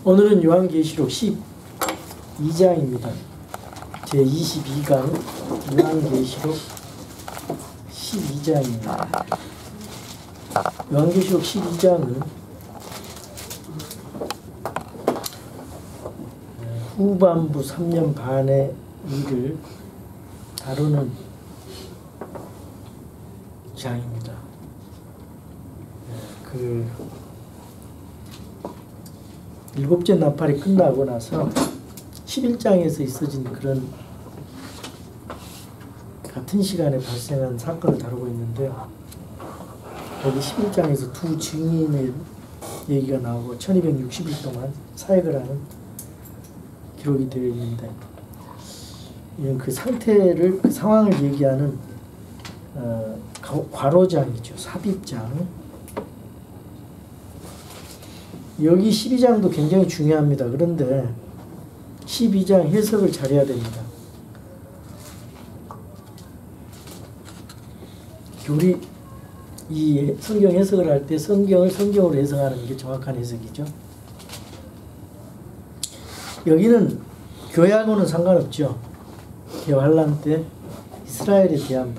오늘은 요한계시록 12장입니다. 제22강 요한계시록 12장입니다. 요한계시록 12장은 후반부 3년 반의 일을 다루는 장입니다. 일곱째 나팔이 끝나고 나서 11장에서 있어진 그런 같은 시간에 발생한 사건을 다루고 있는데요. 여기 11장에서 두 증인의 얘기가 나오고 1260일 동안 사역을 하는 기록이 되어 있는데, 이런 그 상태를, 그 상황을 얘기하는 괄호장이죠. 삽입장. 여기 12장도 굉장히 중요합니다. 그런데 12장 해석을 잘해야 됩니다. 우리 이 성경 해석을 할 때 성경을 성경으로 해석하는 게 정확한 해석이죠. 여기는 교회하고는 상관없죠. 대환란 때 이스라엘에 대한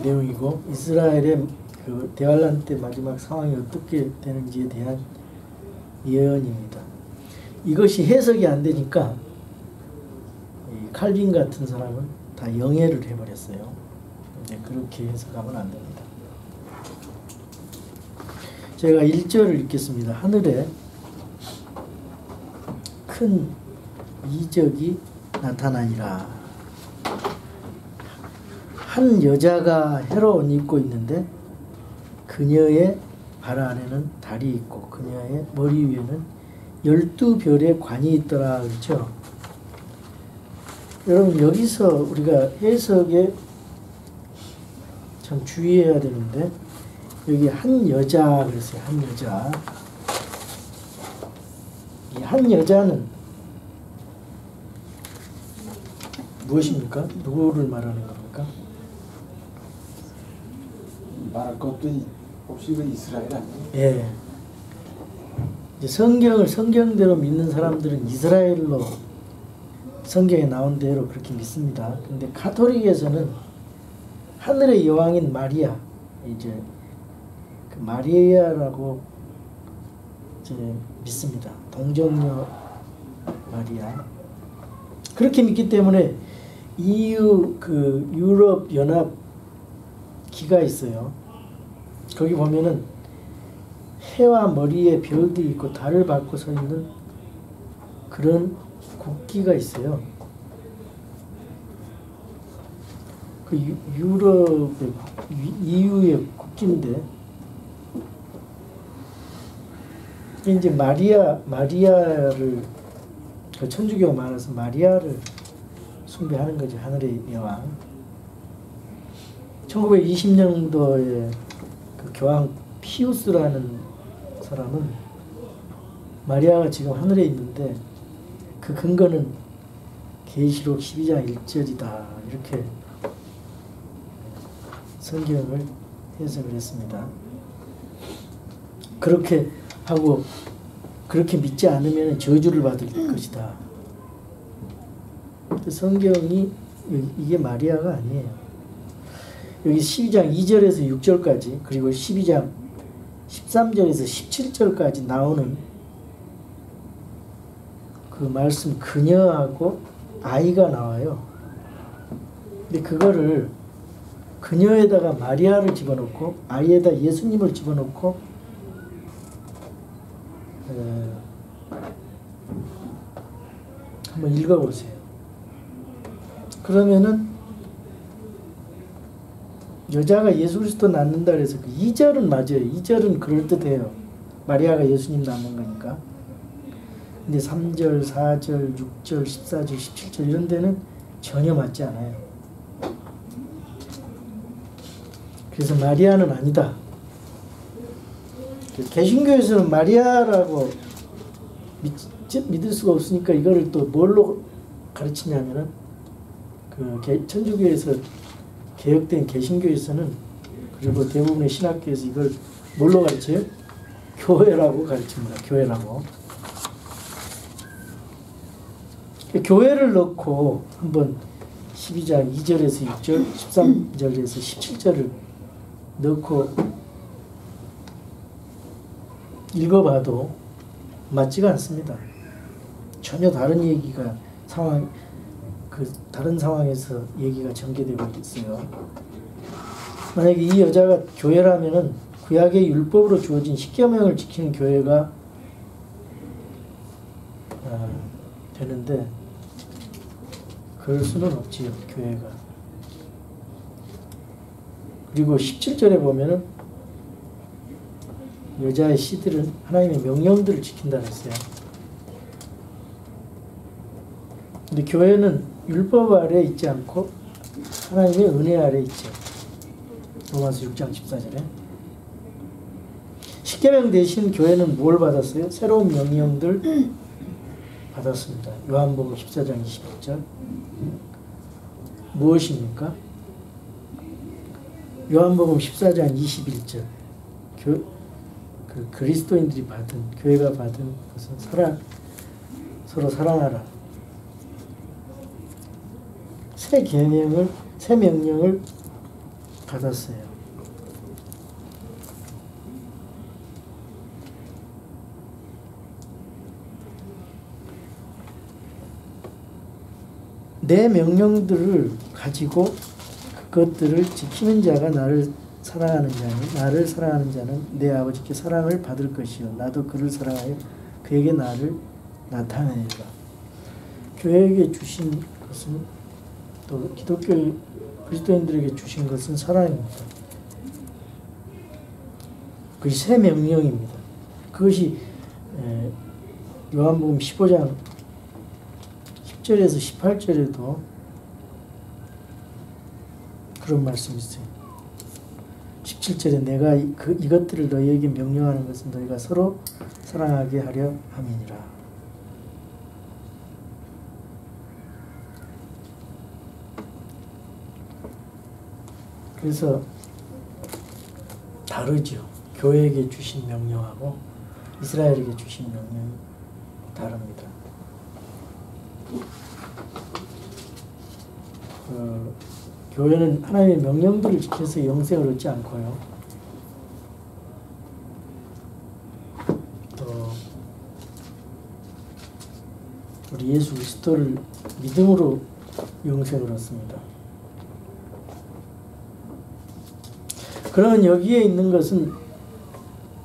내용이고, 이스라엘의 그 대환란 때 마지막 상황이 어떻게 되는지에 대한 예언입니다. 이것이 해석이 안 되니까 칼빈 같은 사람은 다 영해를 해버렸어요. 근데 그렇게 해석하면 안 됩니다. 제가 1절을 읽겠습니다. 하늘에 큰 이적이 나타나니라. 한 여자가 헤롯 입고 있는데 그녀의 발 안에는 달이 있고 그녀의 머리 위에는 12별의 관이 있더라. 그렇죠? 여러분, 여기서 우리가 해석에 참 주의해야 되는데, 여기 한 여자 그랬어요. 한 여자. 이 한 여자는 무엇입니까? 누구를 말하는 겁니까? 말할 것도 없이 그 이스라엘 아니에요? 예. 이제 성경을 성경대로 믿는 사람들은 이스라엘로 성경에 나온 대로 그렇게 믿습니다. 근데 가톨릭에서는 하늘의 여왕인 마리아, 이제 그 마리아라고 이제 믿습니다. 동정녀 마리아. 그렇게 믿기 때문에 EU 그 유럽 연합 기가 있어요. 거기 보면은 해와 머리에 별도 있고 달을 밟고 서 있는 그런 국기가 있어요. 그 유럽의 EU의 국기인데, 이제 마리아를 그 천주교가 많아서 마리아를 숭배하는 거죠. 하늘의 여왕. 1920년도에 그 교황 피우스라는 사람은 마리아가 지금 하늘에 있는데 그 근거는 계시록 12장 1절이다. 이렇게 성경을 해석을 했습니다. 그렇게 하고 그렇게 믿지 않으면 저주를 받을 것이다. 성경이 이게 마리아가 아니에요. 여기 12장 2절에서 6절까지, 그리고 12장 13절에서 17절까지 나오는 그 말씀, 그녀하고 아이가 나와요. 근데 그거를 그녀에다가 마리아를 집어넣고 아이에다 예수님을 집어넣고 한번 읽어보세요. 그러면은 여자가 예수 그리스도 낳는다 그래서 그 2절은 맞아요. 2절은 그럴듯해요. 마리아가 예수님 낳는 거니까. 근데 3절, 4절, 6절, 14절, 17절 이런 데는 전혀 맞지 않아요. 그래서 마리아는 아니다. 개신교에서는 마리아라고 믿을 수가 없으니까 이거를 또 뭘로 가르치냐면은 그 천주교에서 개혁된 개신교에서는, 그리고 대부분의 신학교에서 이걸 뭘로 가르쳐요? 교회라고 가르칩니다. 교회라고. 교회를 넣고 한번 12장 2절에서 6절, 13절에서 17절을 넣고 읽어봐도 맞지가 않습니다. 전혀 다른 얘기가 다른 상황에서 얘기가 전개되고 있어요. 만약에 이 여자가 교회라면은 구약의 율법으로 주어진 십계명을 지키는 교회가 되는데 그럴 수는 없지요, 교회가. 그리고 17절에 보면은 여자의 씨들은 하나님의 명령들을 지킨다 그랬어요. 근데 교회는 율법 아래 있지 않고 하나님의 은혜 아래 있죠. 로마서 6장 14절에. 십계명 대신 교회는 뭘 받았어요? 새로운 명령들 받았습니다. 요한복음 14장 21절. 무엇입니까? 요한복음 14장 21절. 그리스도인들이 받은, 교회가 받은 것은 서로 사랑하라. 새 명령을 받았어요. 내 명령들을 가지고 그것들을 지키는 자가 나를 사랑하는 자는 내 아버지께 사랑을 받을 것이요 나도 그를 사랑하여 그에게 나를 나타내리라. 교회에게 주신 것은, 또 기독교 그리스도인들에게 주신 것은 사랑입니다. 그것이 새 명령입니다. 그것이 요한복음 15장 10절에서 18절에도 그런 말씀이 있어요. 17절에 내가 이것들을 너희에게 명령하는 것은 너희가 서로 사랑하게 하려 함이니라. 그래서 다르죠. 교회에게 주신 명령하고 이스라엘에게 주신 명령이 다릅니다. 교회는 하나님의 명령들을 지켜서 영생을 얻지 않고요. 또 우리 예수 그리스도를 믿음으로 영생을 얻습니다. 그러면 여기에 있는 것은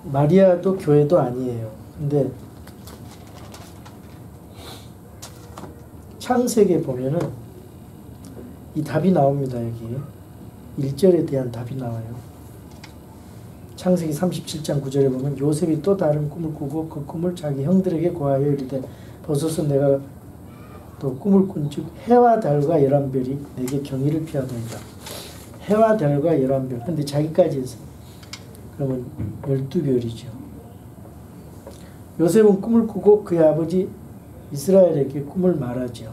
마리아도 교회도 아니에요. 근데 창세기에 보면은 이 답이 나옵니다. 여기 1절에 대한 답이 나와요. 창세기 37장 9절에 보면 요셉이 또 다른 꿈을 꾸고 그 꿈을 자기 형들에게 고하여 이르되 보소서 내가 또 꿈을 꾼즉 해와 달과 11별이 내게 경의를 피하더이다. 해와 달과 11별. 근데 자기까지 해서 그러면 12별이죠. 요셉은 꿈을 꾸고 그의 아버지 이스라엘에게 꿈을 말하죠.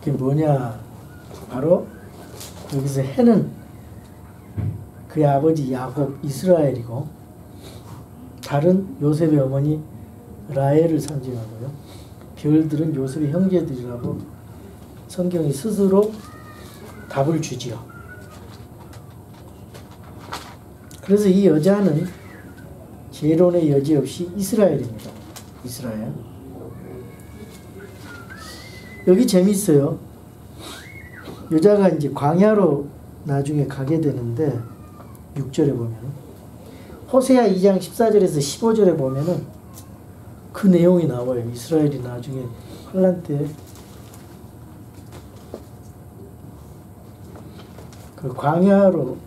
그게 뭐냐? 바로 여기서 해는 그의 아버지 야곱 이스라엘이고 달은 요셉의 어머니 라헬을 상징하고요. 별들은 요셉의 형제들이라고 성경이 스스로 답을 주지요. 그래서 이 여자는 재론의 여지 없이 이스라엘입니다. 이스라엘. 여기 재밌어요. 여자가 이제 광야로 나중에 가게 되는데 6절에 보면 호세아 2장 14절에서 15절에 보면은 그 내용이 나와요. 이스라엘이 나중에 환란 때 그 광야로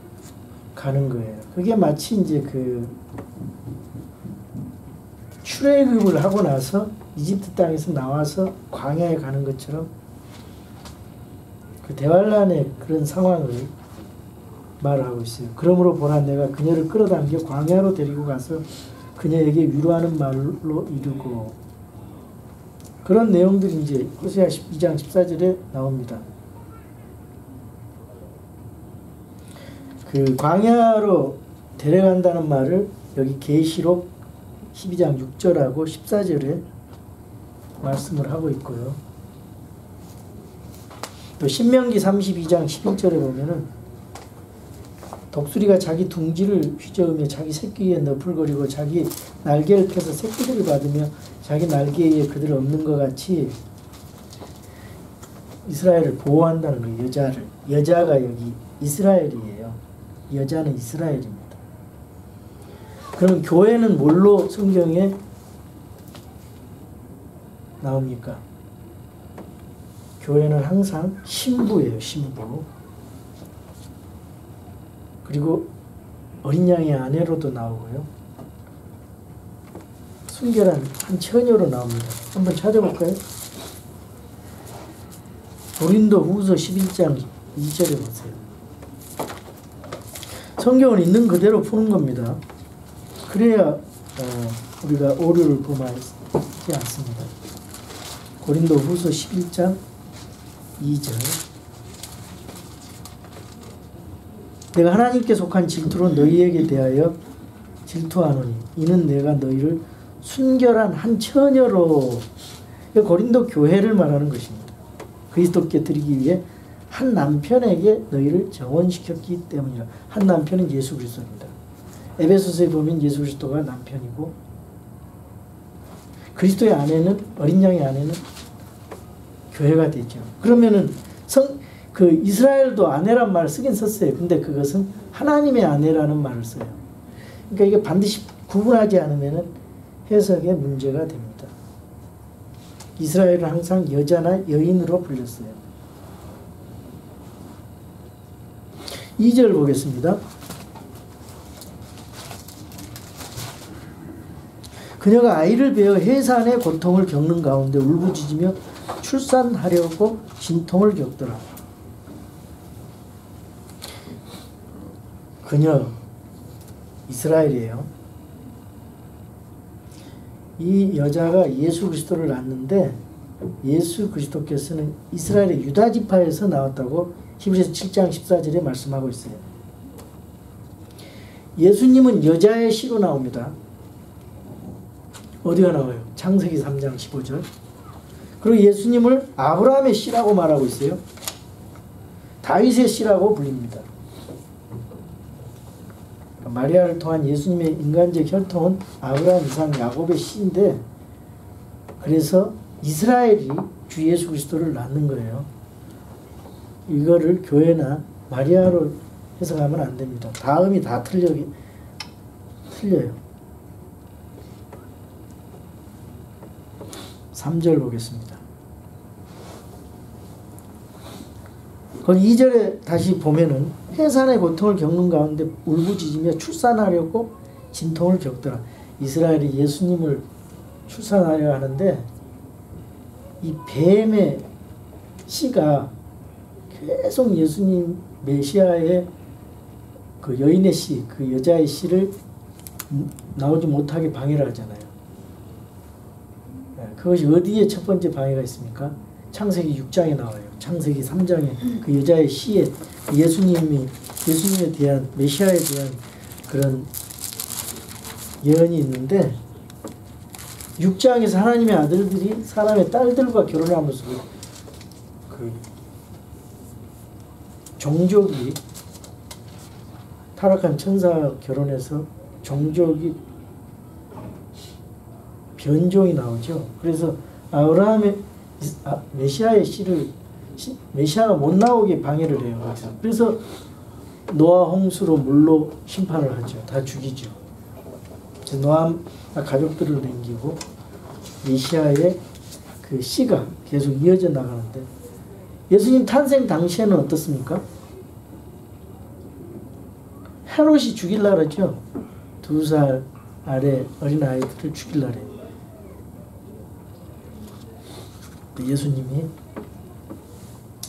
가는 거예요. 그게 마치 이제 그 출애굽을 하고 나서 이집트 땅에서 나와서 광야에 가는 것처럼 그 대환란의 그런 상황을 말하고 있어요. 그러므로 보라 내가 그녀를 끌어당겨 광야로 데리고 가서 그녀에게 위로하는 말로 이루고 그런 내용들이 이제 호세아 2장 14절에 나옵니다. 그 광야로 데려간다는 말을 여기 계시록 12장 6절하고 14절에 말씀을 하고 있고요. 또 신명기 32장 11절에 보면은 독수리가 자기 둥지를 휘저으며 자기 새끼에 너풀거리고 자기 날개를 펴서 새끼들을 받으며 자기 날개에 그들을 얻는 것 같이 이스라엘을 보호한다는 거예요. 여자를. 여자가 여기 이스라엘이에요. 여자는 이스라엘입니다. 그럼 교회는 뭘로 성경에 나옵니까? 교회는 항상 신부예요. 신부. 그리고 어린 양의 아내로도 나오고요. 순결한 한 처녀로 나옵니다. 한번 찾아볼까요? 고린도 후서 11장 2절에 보세요. 성경은 있는 그대로 푸는 겁니다. 그래야 우리가 오류를 범하지 않습니다. 고린도 후서 11장 2절. 내가 하나님께 속한 질투로 너희에게 대하여 질투하노니 이는 내가 너희를 순결한 한 처녀로, 고린도 교회를 말하는 것입니다. 그리스도께 드리기 위해 한 남편에게 너희를 정원시켰기 때문이라. 한 남편은 예수 그리스도입니다. 에베소서에 보면 예수 그리스도가 남편이고 그리스도의 아내는, 어린 양의 아내는 교회가 되죠. 그러면은 그 이스라엘도 아내란 말을 쓰긴 썼어요. 근데 그것은 하나님의 아내라는 말을 써요. 그러니까 이게 반드시 구분하지 않으면은 해석에 문제가 됩니다. 이스라엘은 항상 여자나 여인으로 불렸어요. 2절 보겠습니다. 그녀가 아이를 베어 해산의 고통을 겪는 가운데 울부짖으며 출산하려고 진통을 겪더라. 그녀 이스라엘이에요. 이 여자가 예수 그리스도를 낳았는데 예수 그리스도께서는 이스라엘의 유다 지파에서 나왔다고 히브리서 7장 14절에 말씀하고 있어요. 예수님은 여자의 씨로 나옵니다. 어디가 나와요? 창세기 3장 15절. 그리고 예수님을 아브라함의 씨라고 말하고 있어요. 다윗의 씨라고 불립니다. 마리아를 통한 예수님의 인간적 혈통은 아브라함, 이삭, 야곱의 씨인데, 그래서 이스라엘이 주 예수 그리스도를 낳는 거예요. 이거를 교회나 마리아로 해석하면 안 됩니다. 다음이 다 틀려요. 3절 보겠습니다. 거기 2절에 다시 보면은 해산의 고통을 겪는 가운데 울부짖으며 출산하려고 진통을 겪더라. 이스라엘이 예수님을 출산하려 하는데 이 뱀의 씨가 계속 예수님 메시아의 그 여인의 씨, 그 여자의 씨를 나오지 못하게 방해를 하잖아요. 그것이 어디에 첫 번째 방해가 있습니까? 창세기 6장에 나와요. 창세기 3장에 그 여자의 씨에 예수님에 대한, 메시아에 대한 그런 예언이 있는데, 6장에서 하나님의 아들들이 사람의 딸들과 결혼하면서 그 종족이, 타락한 천사와 결혼해서 종족이 변종이 나오죠. 그래서 아브라함의 메시아의 씨를 메시아가 못 나오게 방해를 해요. 그래서 노아 홍수로 물로 심판을 하죠. 다 죽이죠. 노아 가족들을 남기고 메시아의 그 씨가 계속 이어져 나가는데, 예수님 탄생 당시에는 어떻습니까? 헤롯이 죽이려고 그러죠. 2살 아래 어린 아이들을 죽이려고 해요. 예수님이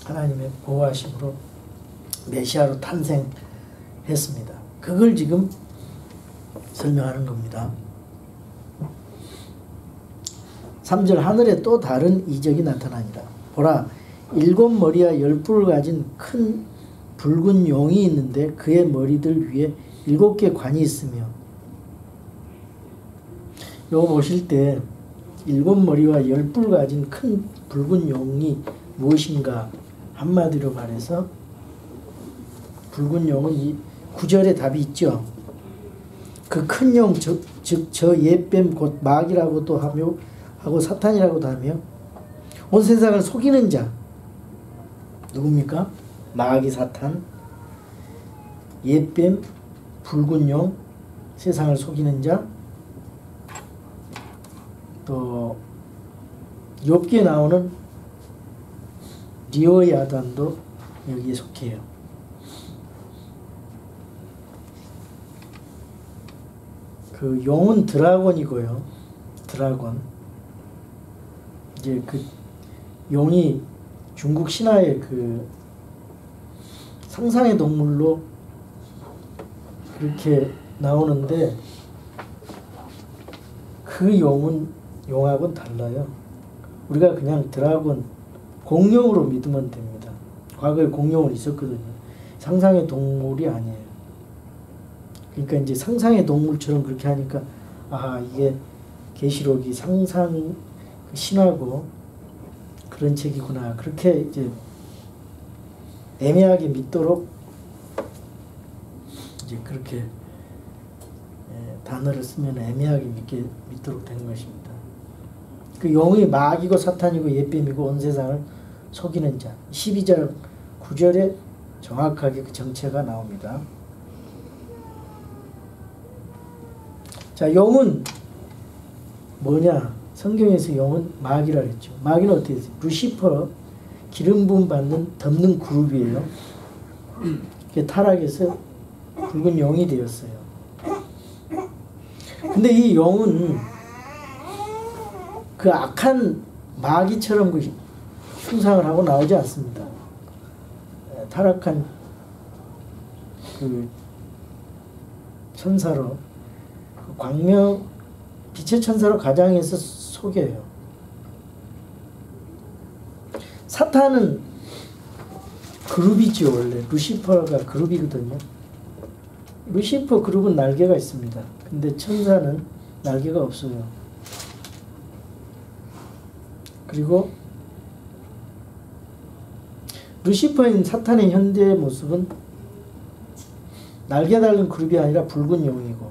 하나님의 보호하심으로 메시아로 탄생했습니다. 그걸 지금 설명하는 겁니다. 3절 하늘에 또 다른 이적이 나타나니라. 보라, 7 머리와 10뿔을 가진 큰 붉은 용이 있는데 그의 머리들 위에 7개 관이 있으며, 요거 보실 때 7머리와 10뿔 가진 큰 붉은 용이 무엇인가, 한마디로 말해서 붉은 용은 이 9절에 답이 있죠. 그 큰 용, 즉 저 옛뱀 곧 마귀라고도 하고 사탄이라고도 하며 온 세상을 속이는 자, 누굽니까? 마귀, 사탄, 옛뱀, 붉은 용, 세상을 속이는 자. 또 욥기에 나오는 리오야단도 여기에 속해요. 그 용은 드라곤이고요. 드라곤. 이제 그 용이 중국 신화의 그 상상의 동물로 그렇게 나오는데, 그 용하고는 달라요. 우리가 그냥 드라곤 공룡으로 믿으면 됩니다. 과거에 공룡은 있었거든요. 상상의 동물이 아니에요. 그러니까 이제 상상의 동물처럼 그렇게 하니까 이게 계시록이 상상 신화고 그런 책이구나, 그렇게 이제 애매하게 믿도록 이제 그렇게 단어를 쓰면 애매하게 믿도록 된 것입니다. 그 용이 마귀고 사탄이고 옛뱀이고 온 세상을 속이는 자, 12절 9절에 정확하게 그 정체가 나옵니다. 자, 용은 뭐냐? 성경에서 용은 마귀라 했죠. 마귀는 어떻게 됐어요? 루시퍼, 기름 부음 받는 덮는 그룹이에요. 타락해서 붉은 용이 되었어요. 근데 이 용은 그 악한 마귀처럼 그 흉상을 하고 나오지 않습니다. 타락한 그 천사로, 그 광명 빛의 천사로 가장해서 속여요. 사탄은 그룹이죠. 원래 루시퍼가 그룹이거든요. 루시퍼 그룹은 날개가 있습니다. 근데 천사는 날개가 없어요. 그리고 루시퍼인 사탄의 현대 모습은 날개 달린 그룹이 아니라 붉은 용이고,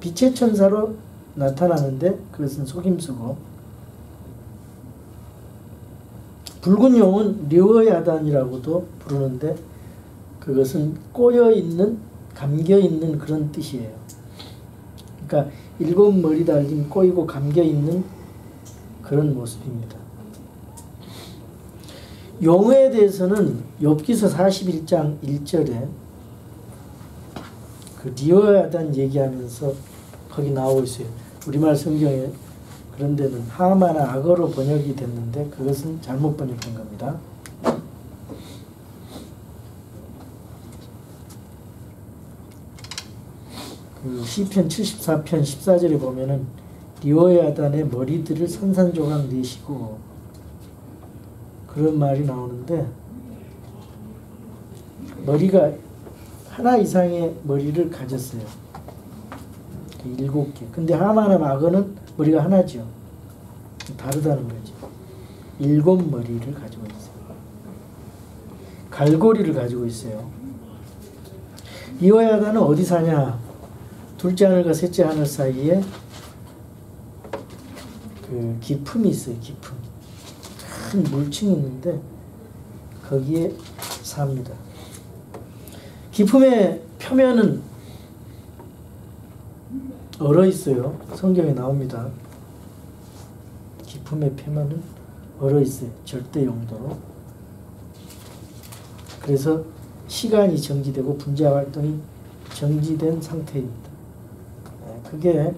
빛의 천사로 나타나는데 그것은 속임수고, 붉은 용은 르어야단이라고도 부르는데 그것은 꼬여있는, 감겨있는 그런 뜻이에요. 그러니까 7머리 달린 꼬이고 감겨있는 그런 모습입니다. 용에 대해서는 욥기서 41장 1절에 그 리어야단 얘기하면서 거기 나오고 있어요. 우리말 성경에 그런 데는 하마나 악어로 번역이 됐는데 그것은 잘못 번역된 겁니다. 그 시편 74편 14절에 보면은 리오야단의 머리들을 산산조각 내시고 그런 말이 나오는데, 머리가 하나 이상의 머리를 가졌어요. 7개. 근데 하마나 악어는 머리가 하나죠. 다르다는 거죠. 7머리를 가지고 있어요. 갈고리를 가지고 있어요. 리오야단은 어디 사냐? 둘째 하늘과 셋째 하늘 사이에 그 기품이 있어요. 기품. 큰 물층이 있는데 거기에 삽니다. 기품의 표면은 얼어 있어요. 성경에 나옵니다. 기품의 표면은 얼어 있어요. 절대 용도로. 그래서 시간이 정지되고 분자 활동이 정지된 상태입니다. 그게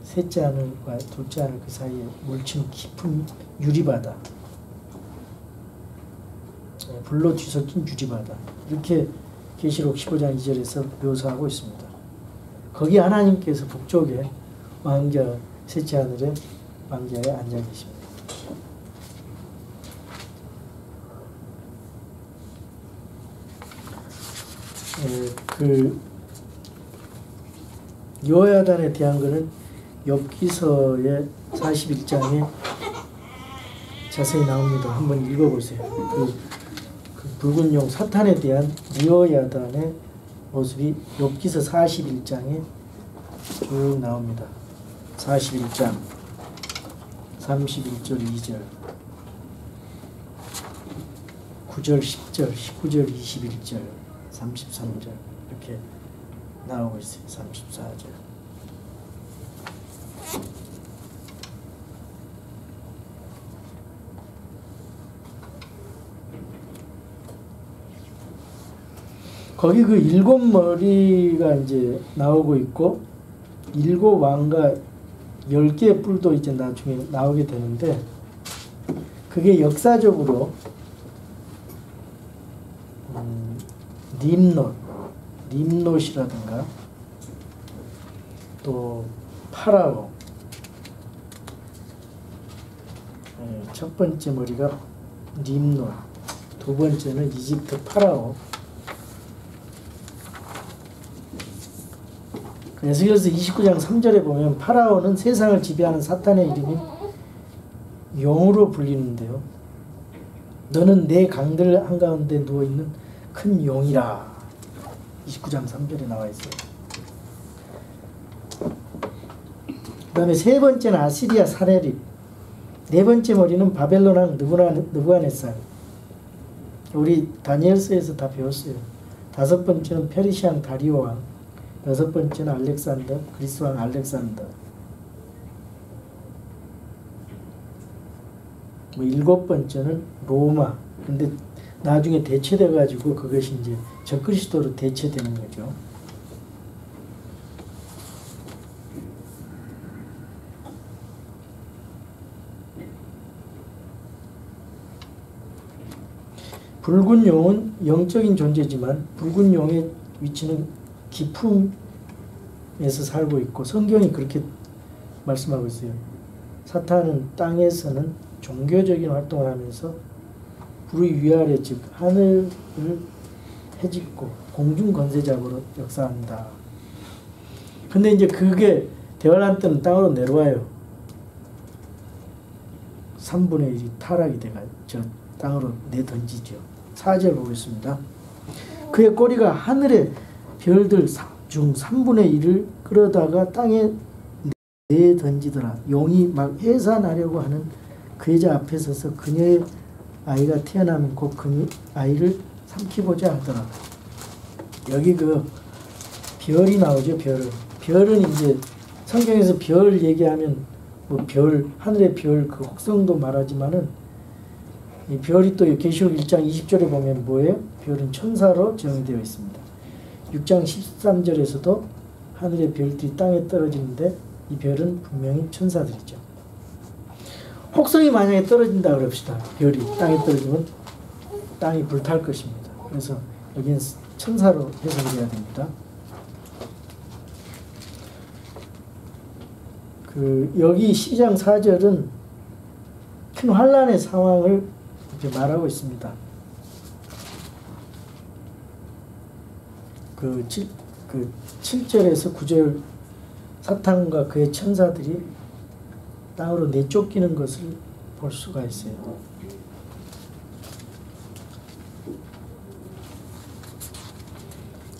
셋째 하늘과 둘째 하늘 그 사이에 물층 깊은 유리바다, 불로 뒤섞인 유리바다, 이렇게 계시록 15장 2절에서 묘사하고 있습니다. 거기 하나님께서 북쪽에 왕자, 셋째 하늘의 왕자에 앉아 계십니다. 그 여야단에 대한 거는 엽기서의 41장에 자세히 나옵니다. 한번 읽어보세요. 그 붉은 용 사탄에 대한 여야단의 모습이 엽기서 41장에 쭉 나옵니다. 41장 31절 2절 9절 10절 19절 21절 33절 이렇게 나오고 있어요. 34절 거기 그 7머리가 이제 나오고 있고 7왕과 10개의 뿔도 이제 나중에 나오게 되는데 그게 역사적으로 림롯이라든가 또 파라오 첫 번째 머리가 림롯 두 번째는 이집트 파라오 에스겔서 29장 3절에 보면 파라오는 세상을 지배하는 사탄의 이름인 용으로 불리는데요. 너는 내 강들 한가운데 누워있는 큰 용이라. 29장 3절에 나와 있어요. 그 다음에 세 번째는 아시리아 사네립, 네 번째 머리는 바벨론 왕 느부갓네살. 우리 다니엘서에서 다 배웠어요. 다섯 번째는 페르시아 왕 다리오 왕, 여섯 번째는 알렉산더, 그리스 왕 알렉산더. 일곱 번째는 로마. 근데 나중에 대체돼 가지고 그것이 이제 적그리스도로 대체되는 거죠. 붉은 용은 영적인 존재지만 붉은 용의 위치는 깊음에서 살고 있고 성경이 그렇게 말씀하고 있어요. 사탄은 땅에서는 종교적인 활동을 하면서 불의 위아래 즉 하늘을 해집고 공중 권세자로 역사한다. 근데 이제 그게 대환란 때는 땅으로 내려와요. 3분의 1이 타락이 돼가 저 땅으로 내던지죠. 4절 보겠습니다. 그의 꼬리가 하늘의 별들 중 3분의 1을 끌어다가 땅에 내던지더라. 용이 막 해산하려고 하는 그 여자 앞에 서서 그녀의 아이가 태어나면 곧 그 아이를 삼키고자 하더라. 여기 그 별이 나오죠. 별은 이제 성경에서 별 얘기하면 뭐 별, 하늘의 별 그 혹성도 말하지만은 이 별이 또 계시록 1장 20절에 보면 뭐예요? 별은 천사로 정의되어 있습니다. 6장 13절에서도 하늘의 별들이 땅에 떨어지는데 이 별은 분명히 천사들이죠. 혹성이 만약에 떨어진다 그럽시다. 별이 땅에 떨어지면 땅이 불탈 것입니다. 그래서 여기는 천사로 해석해야 됩니다. 여기 12장 4절은 큰 환란의 상황을 이렇게 말하고 있습니다. 7절에서 9절 사탄과 그의 천사들이 땅으로 내쫓기는 것을 볼 수가 있어요.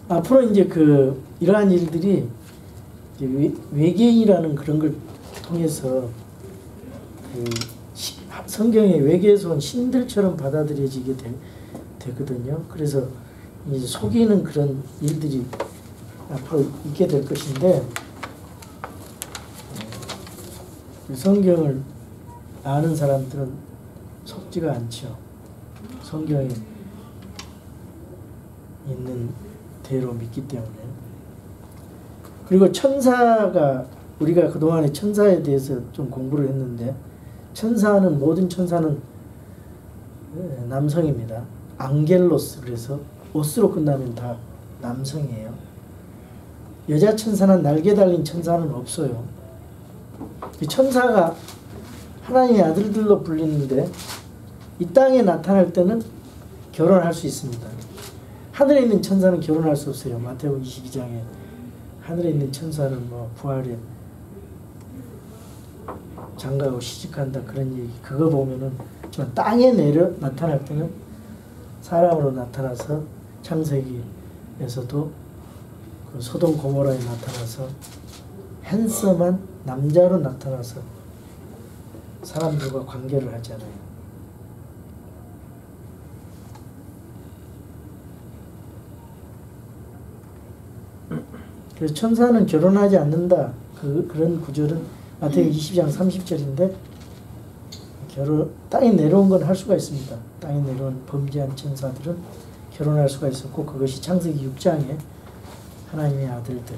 앞으로 이제 이러한 일들이 이제 외계인이라는 그런 걸 통해서 성경의 외계에서 온 신들처럼 받아들여지게 되거든요. 그래서 이제 속이는 그런 일들이 앞으로 있게 될 것인데 성경을 아는 사람들은 속지가 않죠. 성경에 있는 대로 믿기 때문에. 그리고 천사가 우리가 그동안에 천사에 대해서 좀 공부를 했는데 모든 천사는 남성입니다. 앙겔로스 그래서 오스로 끝나면 다 남성이에요. 여자 천사는 날개 달린 천사는 없어요. 천사가 하나님의 아들들로 불리는데 이 땅에 나타날 때는 결혼할 수 있습니다. 하늘에 있는 천사는 결혼할 수 없어요. 마태복음 22장에 하늘에 있는 천사는 뭐 부활에 장가하고 시집간다 그런 얘기 그거 보면은 좀 땅에 내려 나타날 때는 사람으로 나타나서 창세기에서도 그 소돔 고모라에 나타나서 핸섬한 남자로 나타나서 사람들과 관계를 하잖아요. 그래서 천사는 결혼하지 않는다. 그런 구절은 마태복음 20장 30절인데 땅에 내려온 건 할 수가 있습니다. 땅에 내려온 범죄한 천사들은 결혼할 수가 있었고 그것이 창세기 6장에 하나님의 아들들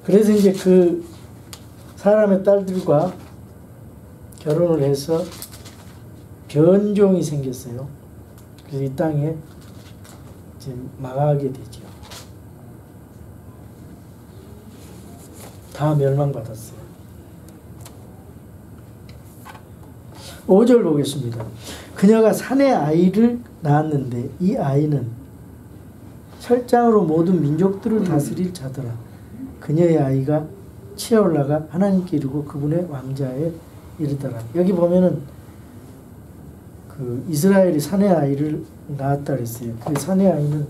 그래서 이제 그 사람의 딸들과 결혼을 해서 변종이 생겼어요. 그래서 이 땅에 이제 망하게 되죠. 다 멸망받았어요. 5절 보겠습니다. 그녀가 산의 아이를 낳았는데 이 아이는 철장으로 모든 민족들을 다스릴 자더라. 그녀의 아이가 치어 올라가 하나님께 이르고 그분의 왕자에 이르더라. 여기 보면은 그 이스라엘이 산의 아이를 낳았다 그랬어요. 그 산의 아이는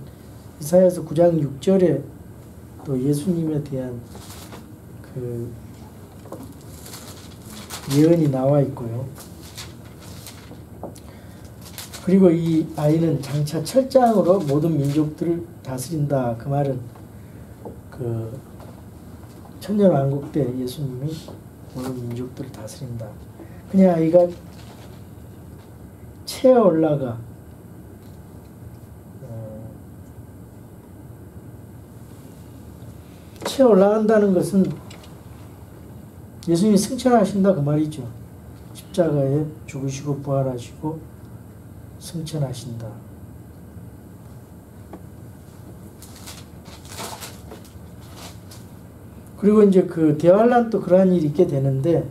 이사야서 9장 6절에 또 예수님에 대한 그 예언이 나와 있고요. 그리고 이 아이는 장차 철장으로 모든 민족들을 다스린다. 그 말은 그 천년왕국 때 예수님이 모든 민족들을 다스린다. 그냥 아이가 채어 올라가 채어 올라간다는 것은 예수님이 승천하신다 그 말이죠. 십자가에 죽으시고 부활하시고 승천하신다. 그리고 이제 그 대환란 또 그러한 일이 있게 되는데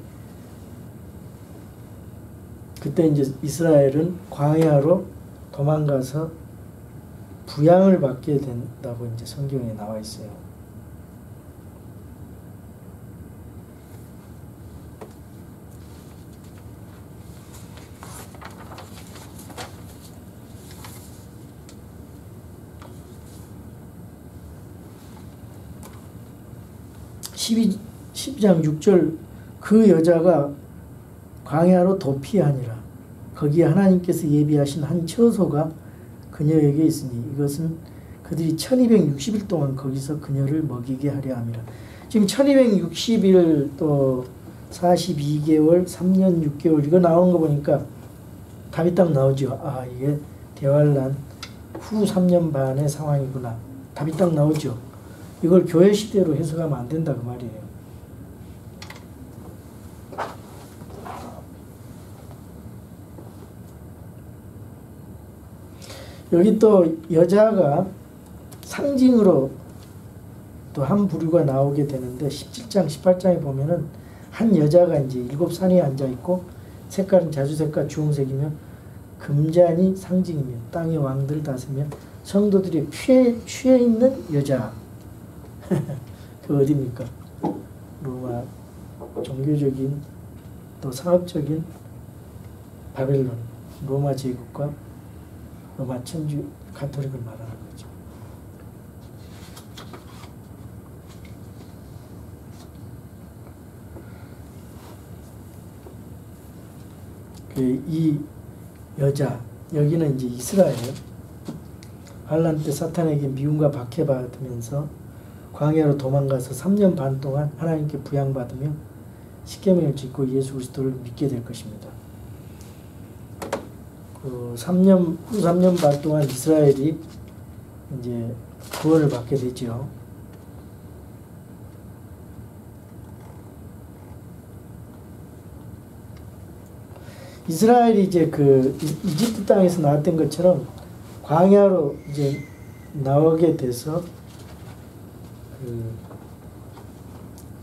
그때 이제 이스라엘은 광야로 도망가서 부양을 받게 된다고 이제 성경에 나와 있어요. (12) 12장 6절 그 여자가 광야로 도피하니라. 거기에 하나님께서 예비하신 한 처소가 그녀에게 있으니 이것은 그들이 1260일 동안 거기서 그녀를 먹이게 하려 함이라. 지금 1260일 또 42개월 3년 6개월 이거 나오는 거 보니까 답이 딱 나오죠. 아 이게 대환란 후 3년 반의 상황이구나. 답이 딱 나오죠. 이걸 교회 시대로 해석하면 안 된다 그 말이에요. 여기 또 여자가 상징으로 또 한 부류가 나오게 되는데 17장 18장에 보면은 한 여자가 이제 7산에 앉아 있고 색깔은 자주색과 주홍색이며 금잔이 상징이며 땅의 왕들 다스며 성도들이 취해 있는 여자. 그 어디입니까? 로마 종교적인 또 상업적인 바벨론 로마 제국과 로마 천주 가톨릭을 말하는 거죠. 이 여자 여기는 이제 이스라엘 환란 때 사탄에게 미움과 박해받으면서 광야로 도망가서 3년 반 동안 하나님께 부양받으며 십계명을 짓고 예수 그리스도를 믿게 될 것입니다. 그 3년 반 동안 이스라엘이 이제 구원을 받게 되죠. 이스라엘이 이제 그 이집트 땅에서 나왔던 것처럼 광야로 이제 나오게 돼서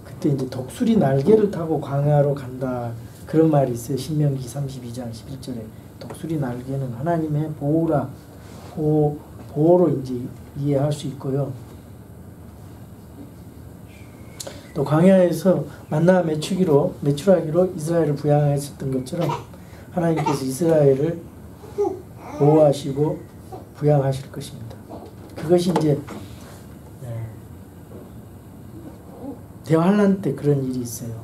그때 이제 독수리 날개를 타고 광야로 간다 그런 말이 있어요. 신명기 32장 11절에 독수리 날개는 하나님의 보호라, 보호로 이제 이해할 수 있고요. 또 광야에서 만나 매출하기로 이스라엘을 부양했었던 것처럼 하나님께서 이스라엘을 보호하시고 부양하실 것입니다. 그것이 이제 대환란 때 그런 일이 있어요.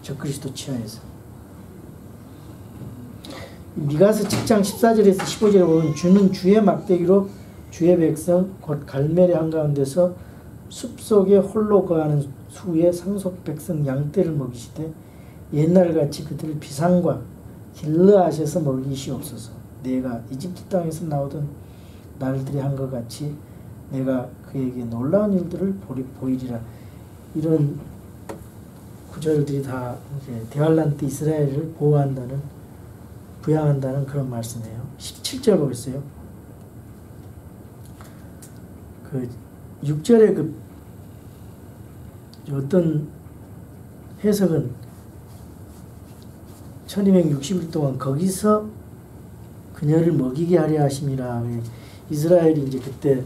적그리스도 치하에서. 미가서 7장 14절에서 15절에 보면 주는 주의 막대기로 주의 백성 곧 갈멜의 한가운데서 숲속에 홀로 거하는 수의 상속 백성 양떼를 먹이시되 옛날같이 그들을 비산과 길르앗에서 먹이시옵소서. 내가 이집트 땅에서 나오던 날들이 한 것 같이 내가 그에게 놀라운 일들을 보이리라. 이런 구절들이 다 이제 대환란 때 이스라엘을 보호한다는, 부양한다는 그런 말씀이에요. 17절 보겠어요. 그 6절에 그 어떤 해석은 1260일 동안 거기서 그녀를 먹이게 하려 하심이라. 이스라엘이 이제 그때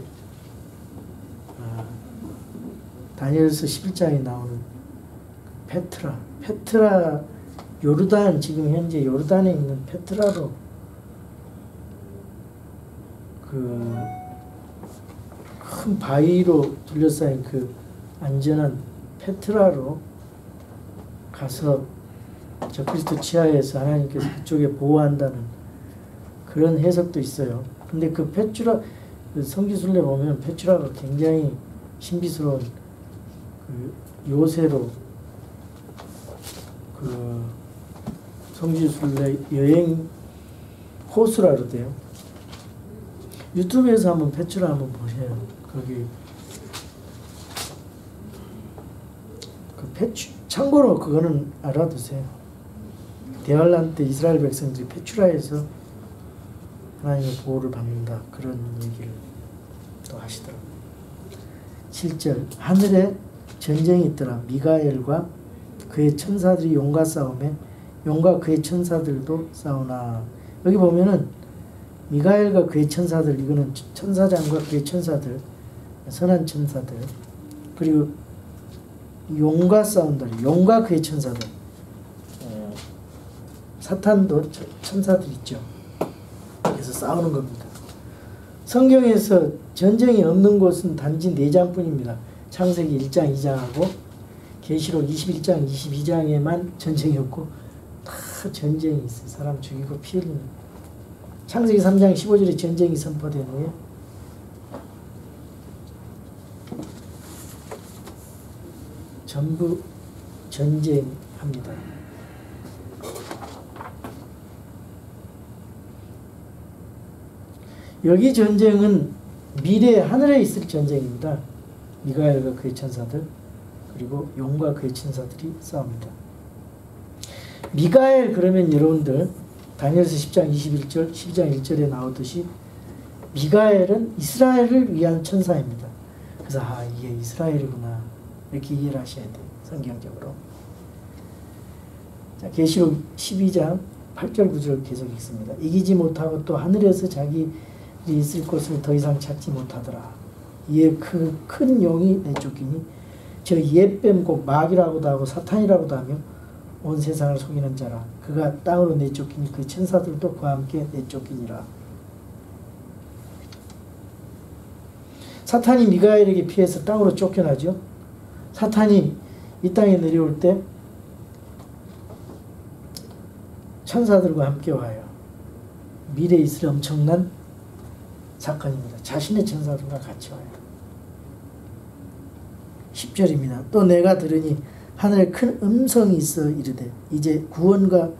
다니엘서 11장에 나오는 페트라 요르단, 지금 현재 요르단에 있는 페트라로 그 큰 바위로 둘러싸인 그 안전한 페트라로 가서 적그리스도 치하에서 하나님께서 그쪽에 보호한다는 그런 해석도 있어요. 근데 그 페트라, 그 성지순례 보면 페트라가 굉장히 신비스러운 그 요새로 그 성지순례 여행 코스라 그러대요. 유튜브에서 한번 페트라 한번 보세요. 거기 그 참고로 그거는 알아두세요. 대환란 때 이스라엘 백성들이 페트라에서 하나님의 보호를 받는다, 그런 얘기를 또 하시더라고요. 7절 하늘에 전쟁이 있더라. 미가엘과 그의 천사들이 용과 싸우매 용과 그의 천사들도 싸우나. 여기 보면은 미가엘과 그의 천사들, 이거는 천사장과 그의 천사들, 선한 천사들, 그리고 용과 싸운다. 용과 그의 천사들. 사탄도 천사들 있죠. 그래서 싸우는 겁니다. 성경에서 전쟁이 없는 곳은 단지 4장뿐입니다. 창세기 1장 2장하고 계시록 21장 22장에만 전쟁이 없고 다 전쟁이 있어요. 사람 죽이고 피 흘리는. 창세기 3장 15절에 전쟁이 선포된 후에 전부 전쟁합니다. 여기 전쟁은 미래 하늘에 있을 전쟁입니다. 미가엘과 그의 천사들, 그리고 용과 그의 천사들이 싸웁니다. 미가엘 그러면 여러분들 다니엘서 10장 21절 12장 1절에 나오듯이 미가엘은 이스라엘을 위한 천사입니다. 그래서 이게 이스라엘이구나 이렇게 이해를 하셔야 돼요. 성경적으로. 자, 계시록 12장 8절 9절 계속 읽습니다. 이기지 못하고 또 하늘에서 자기 있을 곳을 더 이상 찾지 못하더라. 이에 그 큰 용이 내쫓기니 저 옛뱀 곧 마귀라고도 하고 사탄이라고도 하며 온 세상을 속이는 자라. 그가 땅으로 내쫓기니 그 천사들도 그와 함께 내쫓기니라. 사탄이 미가엘에게 피해서 땅으로 쫓겨나죠. 사탄이 이 땅에 내려올 때 천사들과 함께 와요. 미래에 있을 엄청난 사건입니다. 자신의 천사들과 같이 와요. 10절입니다. 또 내가 들으니 하늘에 큰 음성이 있어 이르되 이제 구원과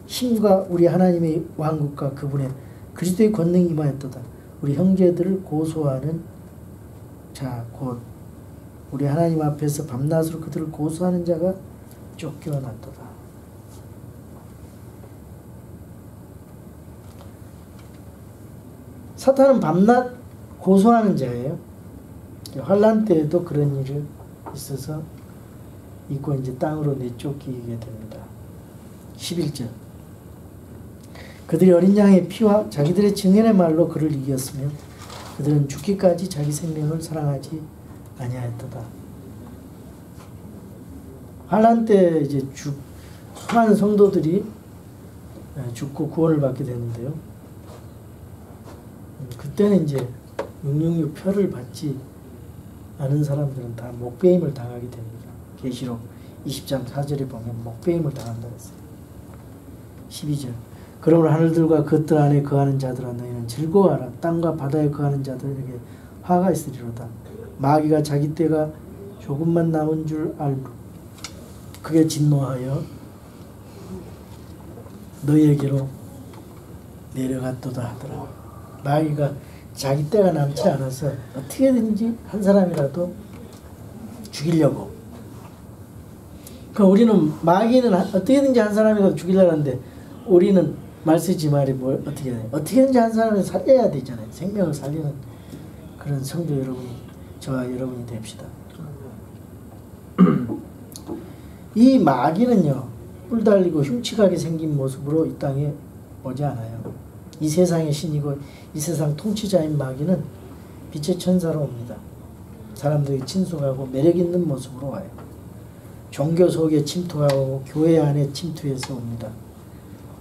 힘과 우리 하나님의 왕국과 그분의 그리스도의 권능이 임하였도다. 우리 형제들을 고소하는 자 곧 우리 하나님 앞에서 밤낮으로 그들을 고소하는 자가 쫓겨났도다. 사탄은 밤낮 고소하는 자예요. 환란 때에도 그런 일이 있어서 있고 이제 땅으로 내쫓기게 됩니다. 11절. 그들이 어린 양의 피와 자기들의 증인의 말로 그를 이겼으며 그들은 죽기까지 자기 생명을 사랑하지 아니하였도다. 환란 때 이제 수많은 성도들이 죽고 구원을 받게 되는데요. 그때는 이제 666 표를 받지 않은 사람들은 다 목배임을 당하게 됩니다. 계시록 20장 4절에 보면 목배임을 당한다 했어요. 12절. 그러므로 하늘들과 그들 안에 거하는 자들아 너희는 즐거워하라. 땅과 바다에 거하는 자들에게 화가 있으리로다. 마귀가 자기 때가 조금만 남은 줄 알고 그게 진노하여 너희에게로 내려갔도다 하더라. 마귀가 자기 때가 남지 않아서 어떻게든지 한 사람이라도 죽이려고. 그러니까 우리는 마귀는 어떻게든지 한 사람이라도 죽이려고 하는데 우리는 말 쓰지 말이 뭘 어떻게 해야 돼? 어떻게든지 한 사람을 살려야 되잖아요. 생명을 살리는 그런 성도 여러분이 저와 여러분이 됩시다. 이 마귀는요 뿔 달리고 흉측하게 생긴 모습으로 이 땅에 오지 않아요. 이 세상의 신이고 이 세상 통치자인 마귀는 빛의 천사로 옵니다. 사람들이 친숙하고 매력 있는 모습으로 와요. 종교 속에 침투하고 교회 안에 침투해서 옵니다.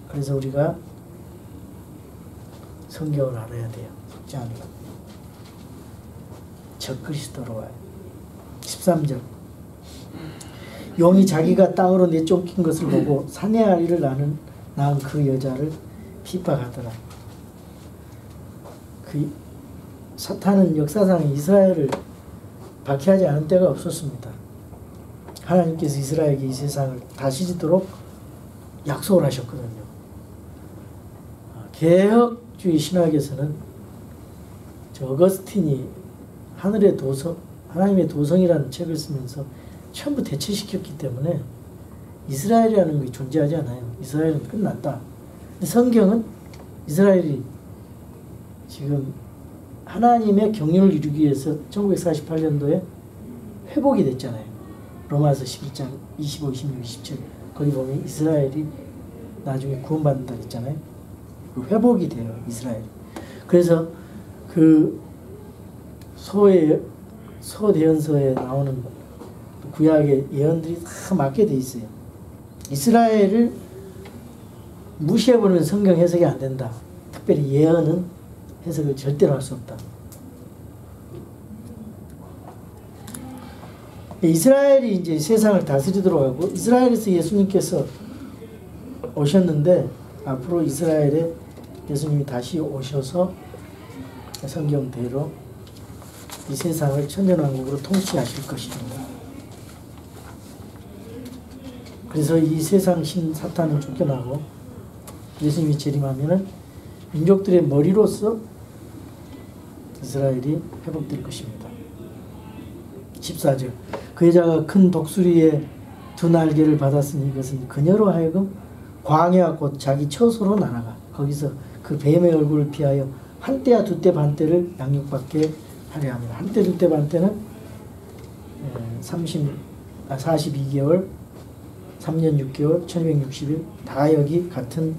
그래서 우리가 성경을 알아야 돼요. 속지 않으면. 적그리스도로 와요. 13절. 용이 자기가 땅으로 내쫓긴 것을 보고 산의 아이를 낳은 그 여자를 핍박하더라. 그 사탄은 역사상 이스라엘을 박해하지 않은 때가 없었습니다. 하나님께서 이스라엘에게 이 세상을 다스리도록 약속을 하셨거든요. 개혁주의 신학에서는 어거스틴이 하나님의 도성이라는 책을 쓰면서 전부 대체시켰기 때문에 이스라엘이라는 게 존재하지 않아요. 이스라엘은 끝났다. 근데 성경은 이스라엘이 지금 하나님의 경륜을 이루기 위해서 1948년도에 회복이 됐잖아요. 로마서 11장 25, 26, 27 거기 보면 이스라엘이 나중에 구원받는다 했잖아요. 회복이 돼요. 이스라엘이. 그래서 그 소대연서에 나오는 구약의 예언들이 다 맞게 돼 있어요. 이스라엘을 무시해버리면 성경 해석이 안 된다. 특별히 예언은 해석을 절대로 할 수 없다. 이스라엘이 이제 세상을 다스리도록 하고 이스라엘에서 예수님께서 오셨는데 앞으로 이스라엘에 예수님이 다시 오셔서 성경대로 이 세상을 천년왕국으로 통치하실 것입니다. 그래서 이 세상 신 사탄은 쫓겨나고 예수님이 재림하면은 민족들의 머리로서 이스라엘이 회복될 것입니다. 14절. 그 여자가 큰 독수리의 두 날개를 받았으니 이것은 그녀로 하여금 광야 곧 자기 처소로 날아가 거기서 그 뱀의 얼굴을 피하여 한때야 두때 반때를 양육받게 하려 합니다. 한때 두때 반때는 42개월 3년 6개월 1260일 다 여기 같은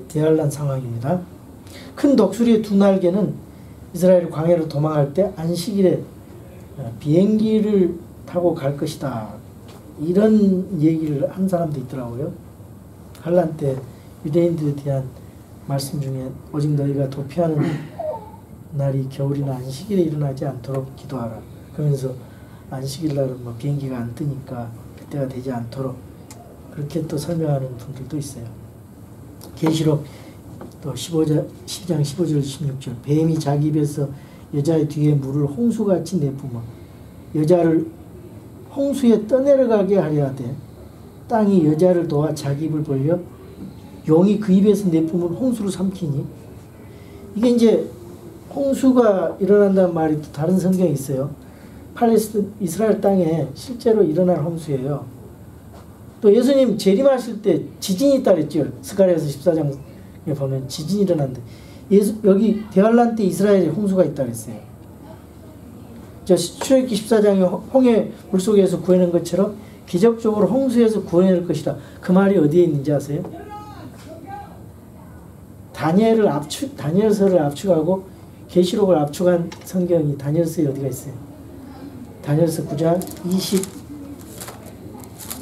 대환란 상황입니다. 큰 독수리의 두 날개는 이스라엘 광야로 도망할 때 안식일에 비행기를 타고 갈 것이다. 이런 얘기를 한 사람도 있더라고요. 환란 때 유대인들에 대한 말씀 중에 오직 너희가 도피하는 날이 겨울이나 안식일에 일어나지 않도록 기도하라. 그러면서 안식일 날은 뭐 비행기가 안 뜨니까 그때가 되지 않도록 그렇게 또 설명하는 분들도 있어요. 계시록 또 12장 15절 16절 뱀이 자기 입에서 여자의 뒤에 물을 홍수같이 내뿜어 여자를 홍수에 떠내려가게 하려 하되 땅이 여자를 도와 자기 입을 벌려 용이 그 입에서 내뿜은 홍수로 삼키니 이게 이제 홍수가 일어난다는 말이 또 다른 성경에 있어요. 이스라엘 땅에 실제로 일어날 홍수예요. 또 예수님 재림하실 때 지진이 있다 그랬죠. 스가랴서 14장에 보면 지진이 일어난데 여기 대환란 때 이스라엘에 홍수가 있다 그랬어요. 저 출애굽기 14장에 홍해 물속에서 구해낸 것처럼 기적적으로 홍수에서 구원할 것이다. 그 말이 어디에 있는지 아세요? 다니엘서를 압축하고 계시록을 압축한 성경이 다니엘서에 어디가 있어요? 다니엘서 9장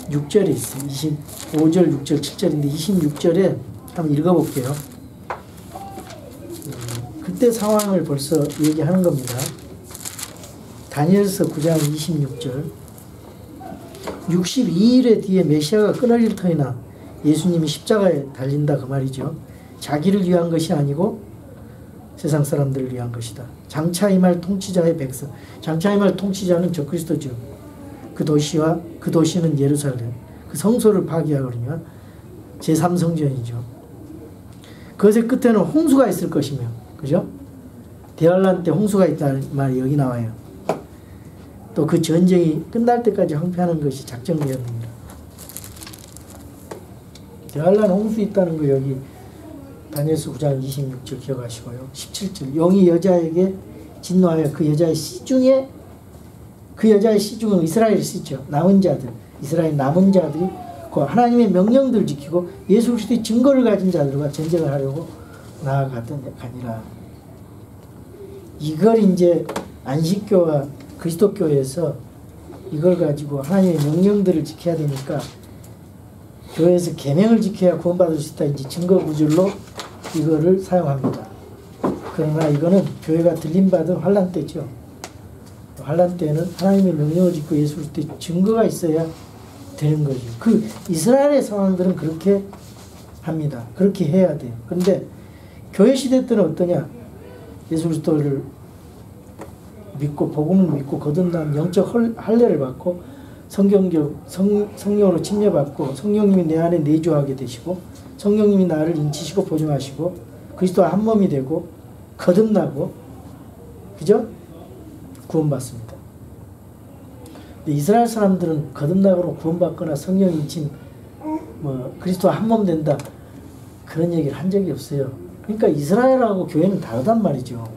26절에 있어요. 25절, 6절, 7절인데 26절에 한번 읽어볼게요. 그때 상황을 벌써 얘기하는 겁니다. 다니엘서 9장 26절 62일의 뒤에 메시아가 끊어질 터이나 예수님이 십자가에 달린다 그 말이죠. 자기를 위한 것이 아니고 세상 사람들을 위한 것이다. 장차 임할 통치자의 백성. 장차 임할 통치자는 적그리스도죠. 그 도시와 그 도시는 예루살렘. 그 성소를 파괴하거든요. 제3성전이죠. 그것의 끝에는 홍수가 있을 것이며, 그죠? 대환란 때 홍수가 있다는 말이 여기 나와요. 또 그 전쟁이 끝날 때까지 항폐하는 것이 작정되었습니다. 대환란 홍수 있다는 거 여기 다니엘서 9장 26절 기억하시고요. 17절 용이 여자에게 진노하여 그 여자의 씨 중에 그 여자의 씨 중은 이스라엘 씨죠. 남은 자들 이스라엘 남은 자들이 그 하나님의 명령들을 지키고 예수 그리스도의 증거를 가진 자들과 전쟁을 하려고 나아가니라. 이걸 이제 안식교와 그리스도교에서 이걸 가지고 하나님의 명령들을 지켜야 되니까 교회에서 계명을 지켜야 구원받을 수 있다. 이제 증거 구절로 이거를 사용합니다. 그러나 이거는 교회가 들림받은 환란 때죠. 환란 때는 하나님의 명령을 짓고 예수 그리스도의 증거가 있어야 되는 거죠. 그 이스라엘의 상황들은 그렇게 합니다. 그렇게 해야 돼요. 그런데 교회 시대 때는 어떠냐? 예수 그리스도를 믿고 복음을 믿고 거듭난 영적 할례를 받고 성령으로 침례받고 성령님이 내 안에 내주하게 되시고 성령님이 나를 인치시고 보증하시고 그리스도와 한 몸이 되고 거듭나고 그죠? 구원받습니다. 근데 이스라엘 사람들은 거듭나고 구원받거나 성령 인침 그리스도와 한 몸 된다 그런 얘기를 한 적이 없어요. 그러니까 이스라엘하고 교회는 다르단 말이죠.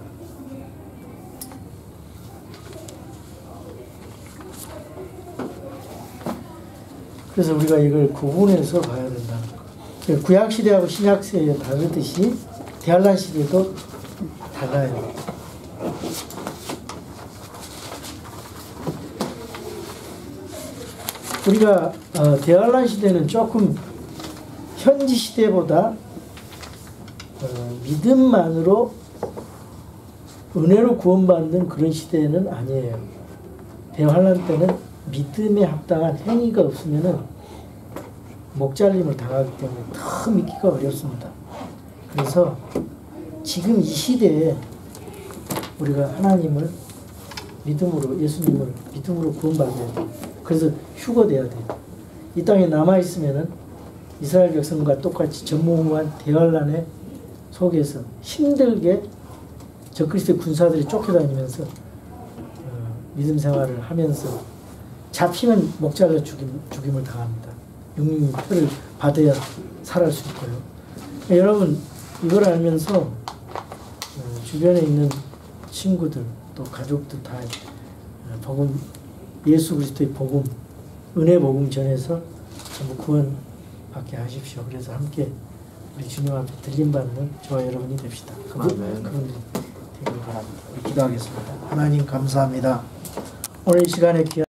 그래서 우리가 이걸 구분해서 봐야 된다는 거. 구약 시대하고 신약 시대에 다르듯이 대환란 시대도 달라요. 우리가 대환란 시대는 조금 현지 시대보다 믿음만으로 은혜로 구원받는 그런 시대는 아니에요. 대환란 때는 믿음에 합당한 행위가 없으면은 목잘림을 당하기 때문에 더 믿기가 어렵습니다. 그래서 지금 이 시대에 우리가 하나님을 믿음으로 예수님을 믿음으로 구원받아야 돼요. 그래서 휴거돼야 돼요. 이 땅에 남아있으면은 이스라엘 백성과 똑같이 전무후무한 대환란의 속에서 힘들게 적그리스도의 군사들이 쫓겨다니면서 믿음 생활을 하면서 잡히면 목 잘라 죽임을 당합니다. 육륜 표를 받아야 살아갈 수 있고요. 여러분 이걸 알면서 주변에 있는 친구들 또 가족들 다 복음 예수 그리스도의 복음 은혜 복음 전해서 전부 구원받게 하십시오. 그래서 함께 우리 주님 앞에 들림받는 저와 여러분이 됩시다. 그분 되기를 바랍니다. 기도하겠습니다. 하나님 감사합니다. 오늘 이 시간에